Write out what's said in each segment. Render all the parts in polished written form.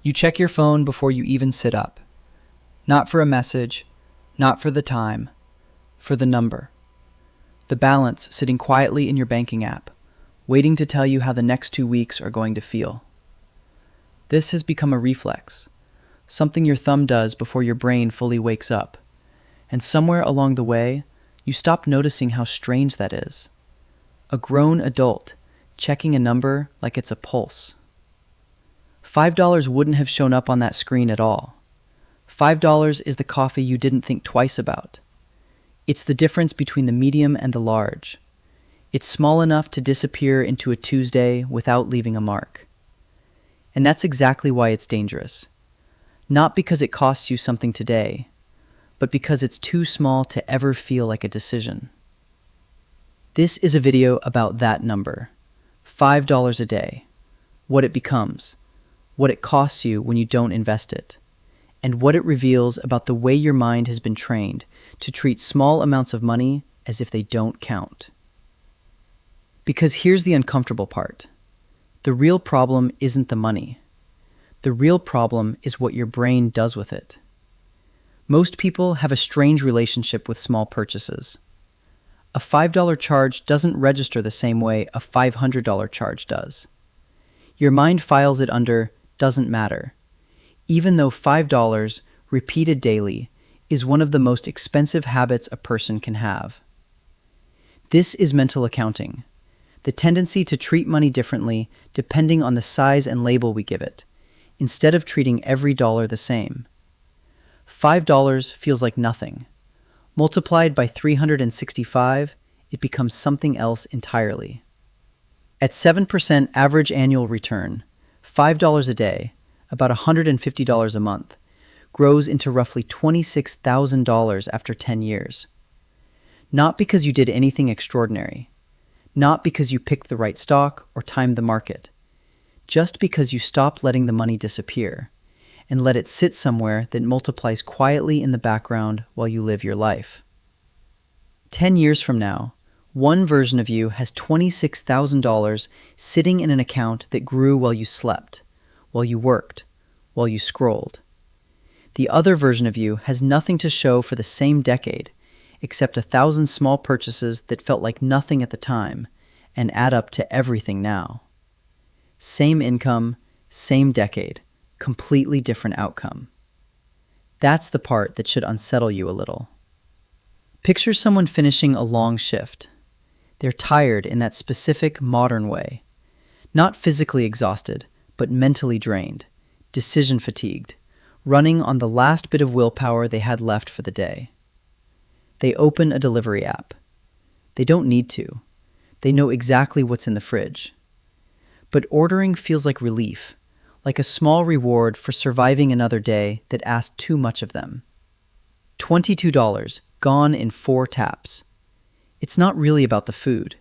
You check your phone before you even sit up. Not for a message, not for the time, for the number. The balance sitting quietly in your banking app, waiting to tell you how the next 2 weeks are going to feel. This has become a reflex, something your thumb does before your brain fully wakes up. And somewhere along the way, you stop noticing how strange that is. A grown adult checking a number like it's a pulse. $5 wouldn't have shown up on that screen at all. $5 is the coffee you didn't think twice about. It's the difference between the medium and the large. It's small enough to disappear into a Tuesday without leaving a mark. And that's exactly why it's dangerous. Not because it costs you something today, but because it's too small to ever feel like a decision. This is a video about that number, $5 a day, what it becomes, what it costs you when you don't invest it, and what it reveals about the way your mind has been trained to treat small amounts of money as if they don't count. Because here's the uncomfortable part. The real problem isn't the money. The real problem is what your brain does with it. Most people have a strange relationship with small purchases. A $5 charge doesn't register the same way a $500 charge does. Your mind files it under doesn't matter, even though $5 repeated daily is one of the most expensive habits a person can have. This is mental accounting, the tendency to treat money differently depending on the size and label we give it, instead of treating every dollar the same. $5 feels like nothing. Multiplied by 365, it becomes something else entirely. At 7% average annual return, $5 a day, about $150 a month, grows into roughly $26,000 after 10 years. Not because you did anything extraordinary, not because you picked the right stock or timed the market, just because you stopped letting the money disappear and let it sit somewhere that multiplies quietly in the background while you live your life. 10 years from now, one version of you has $26,000 sitting in an account that grew while you slept, while you worked, while you scrolled. The other version of you has nothing to show for the same decade, except 1,000 small purchases that felt like nothing at the time and add up to everything now. Same income, same decade, completely different outcome. That's the part that should unsettle you a little. Picture someone finishing a long shift. They're tired in that specific modern way. Not physically exhausted, but mentally drained, decision fatigued, running on the last bit of willpower they had left for the day. They open a delivery app. They don't need to. They know exactly what's in the fridge. But ordering feels like relief, like a small reward for surviving another day that asked too much of them. $22, gone in 4 taps. It's not really about the food.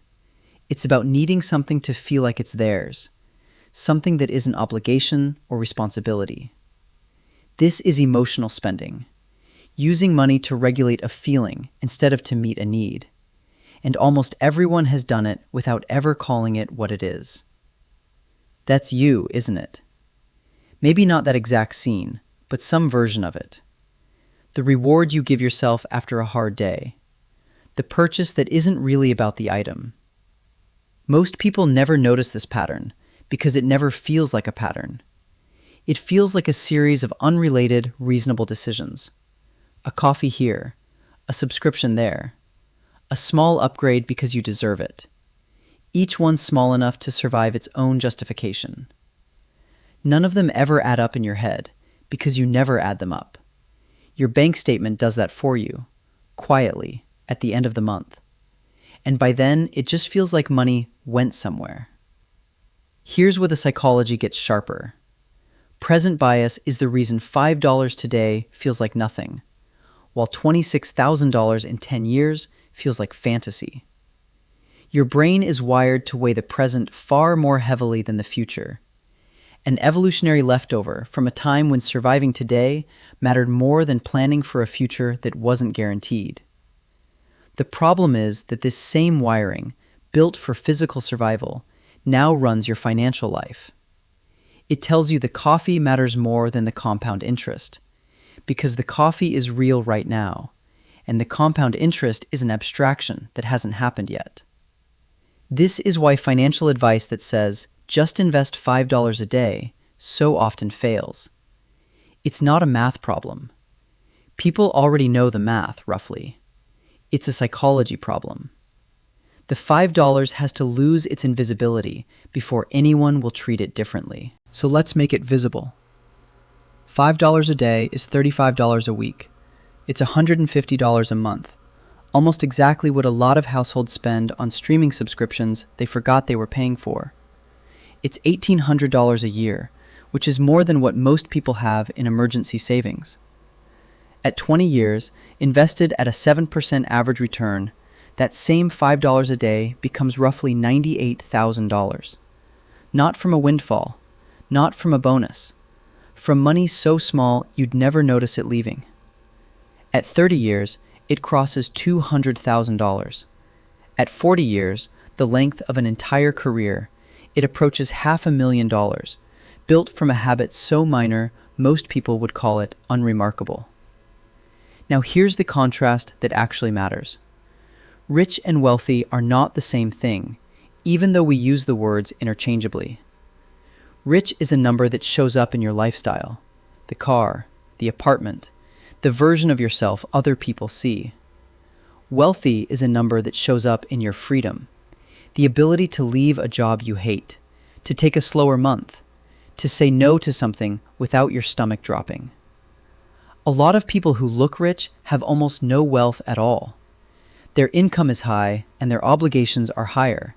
It's about needing something to feel like it's theirs, something that isn't obligation or responsibility. This is emotional spending, using money to regulate a feeling instead of to meet a need. And almost everyone has done it without ever calling it what it is. That's you, isn't it? Maybe not that exact scene, but some version of it. The reward you give yourself after a hard day. The purchase that isn't really about the item. Most people never notice this pattern because it never feels like a pattern. It feels like a series of unrelated, reasonable decisions. A coffee here, a subscription there, a small upgrade because you deserve it. Each one small enough to survive its own justification. None of them ever add up in your head because you never add them up. Your bank statement does that for you, quietly, at the end of the month. And by then, it just feels like money went somewhere. Here's where the psychology gets sharper. Present bias is the reason $5 today feels like nothing, while $26,000 in 10 years feels like fantasy. Your brain is wired to weigh the present far more heavily than the future. An evolutionary leftover from a time when surviving today mattered more than planning for a future that wasn't guaranteed. The problem is that this same wiring, built for physical survival, now runs your financial life. It tells you the coffee matters more than the compound interest, because the coffee is real right now, and the compound interest is an abstraction that hasn't happened yet. This is why financial advice that says, just invest $5 a day, so often fails. It's not a math problem. People already know the math, roughly. It's a psychology problem. The $5 has to lose its invisibility before anyone will treat it differently. So let's make it visible. $5 a day is $35 a week. It's $150 a month. Almost exactly what a lot of households spend on streaming subscriptions they forgot they were paying for. It's $1,800 a year, which is more than what most people have in emergency savings. At 20 years, invested at a 7% average return, that same $5 a day becomes roughly $98,000. Not from a windfall, not from a bonus, from money so small you'd never notice it leaving. At 30 years, it crosses $200,000. At 40 years, the length of an entire career, it approaches $500,000, built from a habit so minor most people would call it unremarkable. Now here's the contrast that actually matters. Rich and wealthy are not the same thing, even though we use the words interchangeably. Rich is a number that shows up in your lifestyle, the car, the apartment, the version of yourself other people see. Wealthy is a number that shows up in your freedom, the ability to leave a job you hate, to take a slower month, to say no to something without your stomach dropping. A lot of people who look rich have almost no wealth at all. Their income is high and their obligations are higher,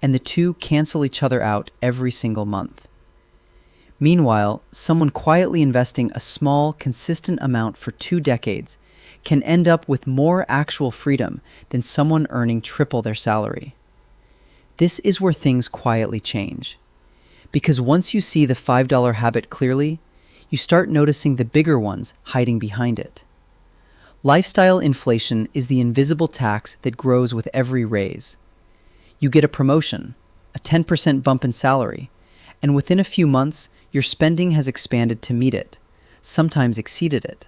and the two cancel each other out every single month. Meanwhile, someone quietly investing a small, consistent amount for 2 decades can end up with more actual freedom than someone earning triple their salary. This is where things quietly change. Because once you see the $5 habit clearly, you start noticing the bigger ones hiding behind it. Lifestyle inflation is the invisible tax that grows with every raise. You get a promotion, a 10% bump in salary, and within a few months, your spending has expanded to meet it, sometimes exceeded it.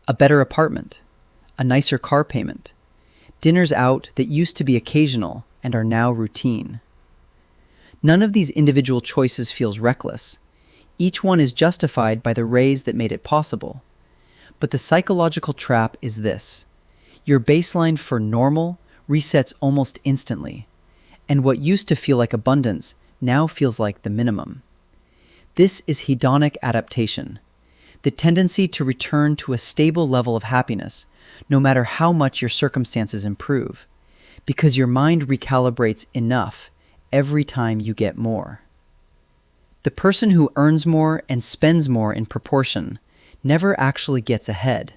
A better apartment, a nicer car payment, dinners out that used to be occasional and are now routine. None of these individual choices feels reckless. Each one is justified by the raise that made it possible. But the psychological trap is this. Your baseline for normal resets almost instantly, and what used to feel like abundance now feels like the minimum. This is hedonic adaptation, the tendency to return to a stable level of happiness, no matter how much your circumstances improve, because your mind recalibrates enough every time you get more. The person who earns more and spends more in proportion never actually gets ahead.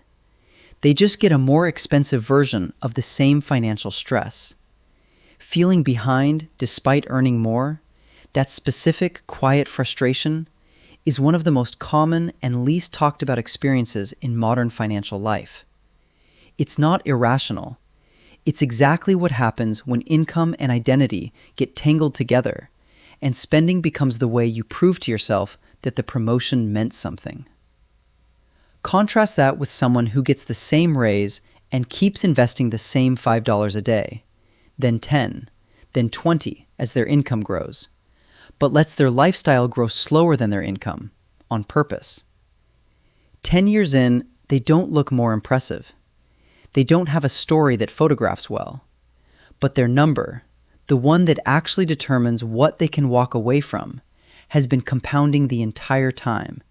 They just get a more expensive version of the same financial stress. Feeling behind despite earning more, that specific, quiet frustration is one of the most common and least talked about experiences in modern financial life. It's not irrational. It's exactly what happens when income and identity get tangled together, and spending becomes the way you prove to yourself that the promotion meant something. Contrast that with someone who gets the same raise and keeps investing the same $5 a day, then 10, then 20 as their income grows, but lets their lifestyle grow slower than their income, on purpose. 10 years in, they don't look more impressive. They don't have a story that photographs well. But their number, the one that actually determines what they can walk away from, has been compounding the entire time,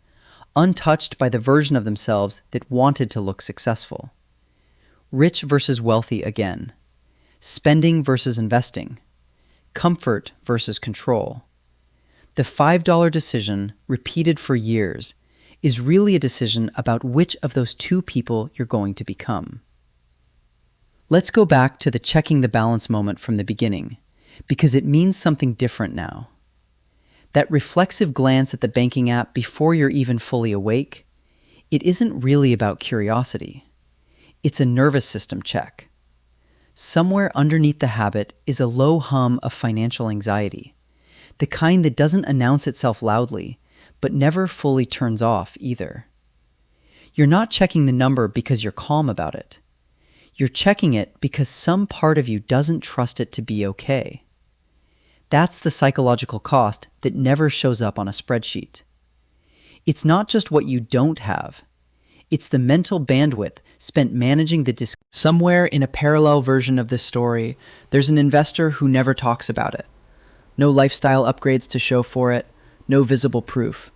untouched by the version of themselves that wanted to look successful. Rich versus wealthy again. Spending versus investing. Comfort versus control. The $5 decision, repeated for years, is really a decision about which of those two people you're going to become. Let's go back to the checking the balance moment from the beginning, because it means something different now. That reflexive glance at the banking app before you're even fully awake, it isn't really about curiosity. It's a nervous system check. Somewhere underneath the habit is a low hum of financial anxiety, the kind that doesn't announce itself loudly, but never fully turns off either. You're not checking the number because you're calm about it. You're checking it because some part of you doesn't trust it to be okay. That's the psychological cost that never shows up on a spreadsheet. It's not just what you don't have. It's the mental bandwidth spent managing the Somewhere in a parallel version of this story, there's an investor who never talks about it. No lifestyle upgrades to show for it, no visible proof.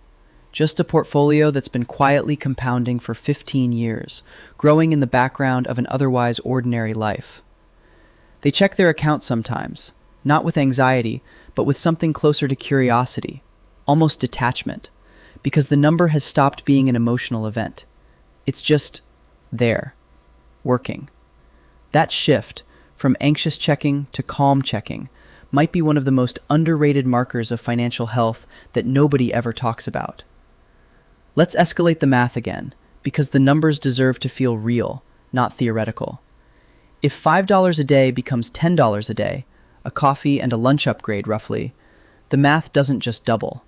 Just a portfolio that's been quietly compounding for 15 years, growing in the background of an otherwise ordinary life. They check their accounts sometimes, not with anxiety, but with something closer to curiosity, almost detachment, because the number has stopped being an emotional event. It's just there, working. That shift, from anxious checking to calm checking, might be one of the most underrated markers of financial health that nobody ever talks about. Let's escalate the math again, because the numbers deserve to feel real, not theoretical. If $5 a day becomes $10 a day, a coffee and a lunch upgrade roughly, the math doesn't just double.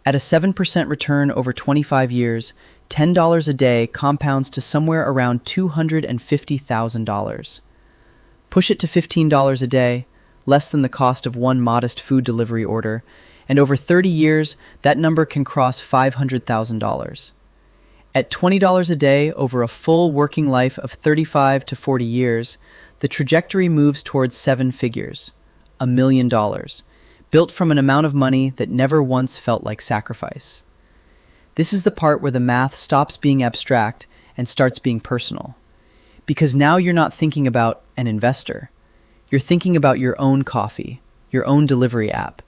At a 7% return over 25 years, $10 a day compounds to somewhere around $250,000. Push it to $15 a day, less than the cost of one modest food delivery order, and over 30 years, that number can cross $500,000. At $20 a day over a full working life of 35 to 40 years, the trajectory moves towards seven figures, $1 million, built from an amount of money that never once felt like sacrifice. This is the part where the math stops being abstract and starts being personal. Because now you're not thinking about an investor. You're thinking about your own coffee, your own delivery app,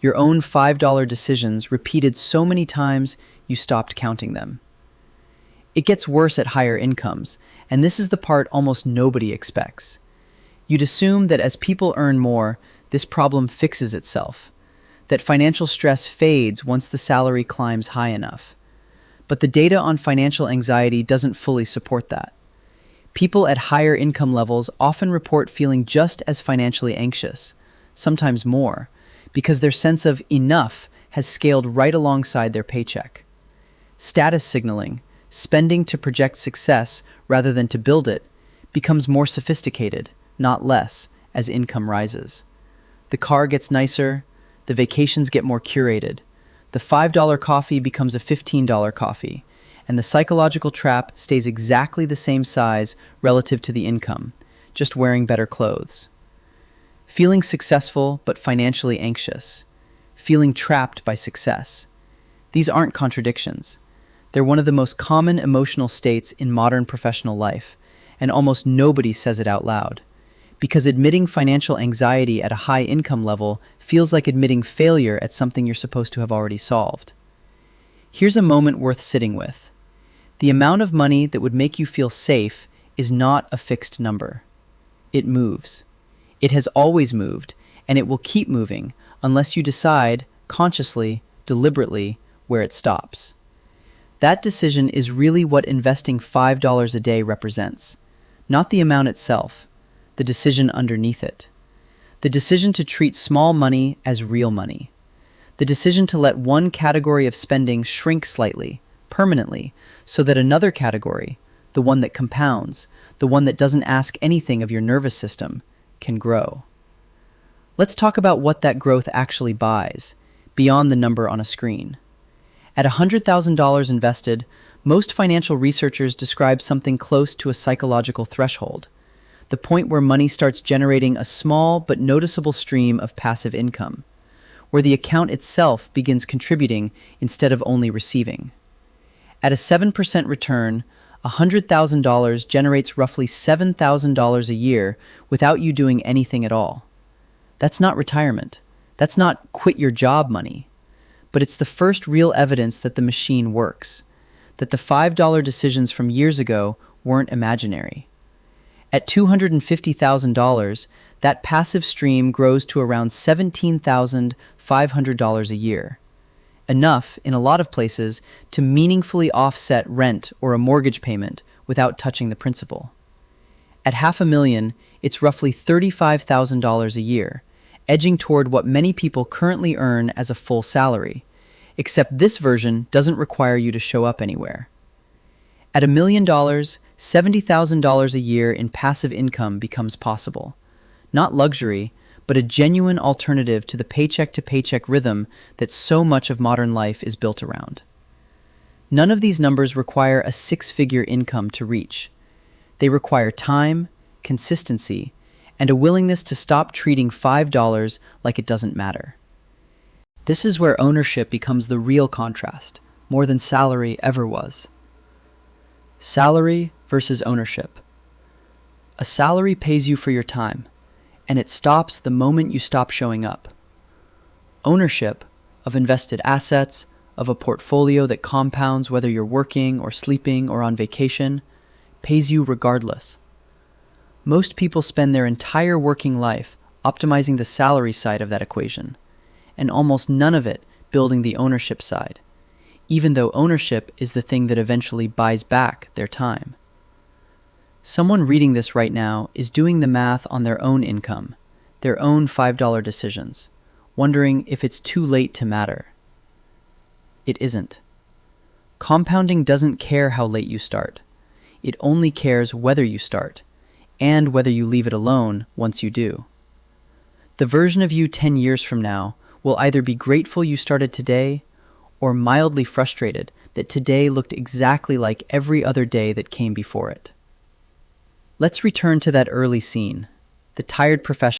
your own $5 decisions repeated so many times you stopped counting them. It gets worse at higher incomes, and this is the part almost nobody expects. You'd assume that as people earn more, this problem fixes itself, that financial stress fades once the salary climbs high enough. But the data on financial anxiety doesn't fully support that. People at higher income levels often report feeling just as financially anxious, sometimes more, because their sense of enough has scaled right alongside their paycheck. Status signaling, spending to project success rather than to build it, becomes more sophisticated, not less, as income rises. The car gets nicer, the vacations get more curated, the $5 coffee becomes a $15 coffee, and the psychological trap stays exactly the same size relative to the income, just wearing better clothes. Feeling successful but financially anxious. Feeling trapped by success. These aren't contradictions. They're one of the most common emotional states in modern professional life, and almost nobody says it out loud. Because admitting financial anxiety at a high income level feels like admitting failure at something you're supposed to have already solved. Here's a moment worth sitting with. The amount of money that would make you feel safe is not a fixed number. It moves. It has always moved, and it will keep moving unless you decide, consciously, deliberately, where it stops. That decision is really what investing $5 a day represents, not the amount itself, the decision underneath it. The decision to treat small money as real money. The decision to let one category of spending shrink slightly, permanently, so that another category, the one that compounds, the one that doesn't ask anything of your nervous system, can grow. Let's talk about what that growth actually buys, beyond the number on a screen. At $100,000 invested, most financial researchers describe something close to a psychological threshold, the point where money starts generating a small but noticeable stream of passive income, where the account itself begins contributing instead of only receiving. At a 7% return, $100,000 generates roughly $7,000 a year without you doing anything at all. That's not retirement. That's not quit your job money. But it's the first real evidence that the machine works, that the $5 decisions from years ago weren't imaginary. At $250,000, that passive stream grows to around $17,500 a year. Enough, in a lot of places, to meaningfully offset rent or a mortgage payment without touching the principal. At $500,000, it's roughly $35,000 a year, edging toward what many people currently earn as a full salary. Except this version doesn't require you to show up anywhere. At $1 million, $70,000 a year in passive income becomes possible. Not luxury, but a genuine alternative to the paycheck-to-paycheck rhythm that so much of modern life is built around. None of these numbers require a six-figure income to reach. They require time, consistency, and a willingness to stop treating $5 like it doesn't matter. This is where ownership becomes the real contrast, more than salary ever was. Salary versus ownership. A salary pays you for your time, and it stops the moment you stop showing up. Ownership of invested assets, of a portfolio that compounds whether you're working or sleeping or on vacation, pays you regardless. Most people spend their entire working life optimizing the salary side of that equation, and almost none of it building the ownership side, even though ownership is the thing that eventually buys back their time. Someone reading this right now is doing the math on their own income, their own $5 decisions, wondering if it's too late to matter. It isn't. Compounding doesn't care how late you start. It only cares whether you start, and whether you leave it alone once you do. The version of you 10 years from now will either be grateful you started today, or mildly frustrated that today looked exactly like every other day that came before it. Let's return to that early scene, the tired professional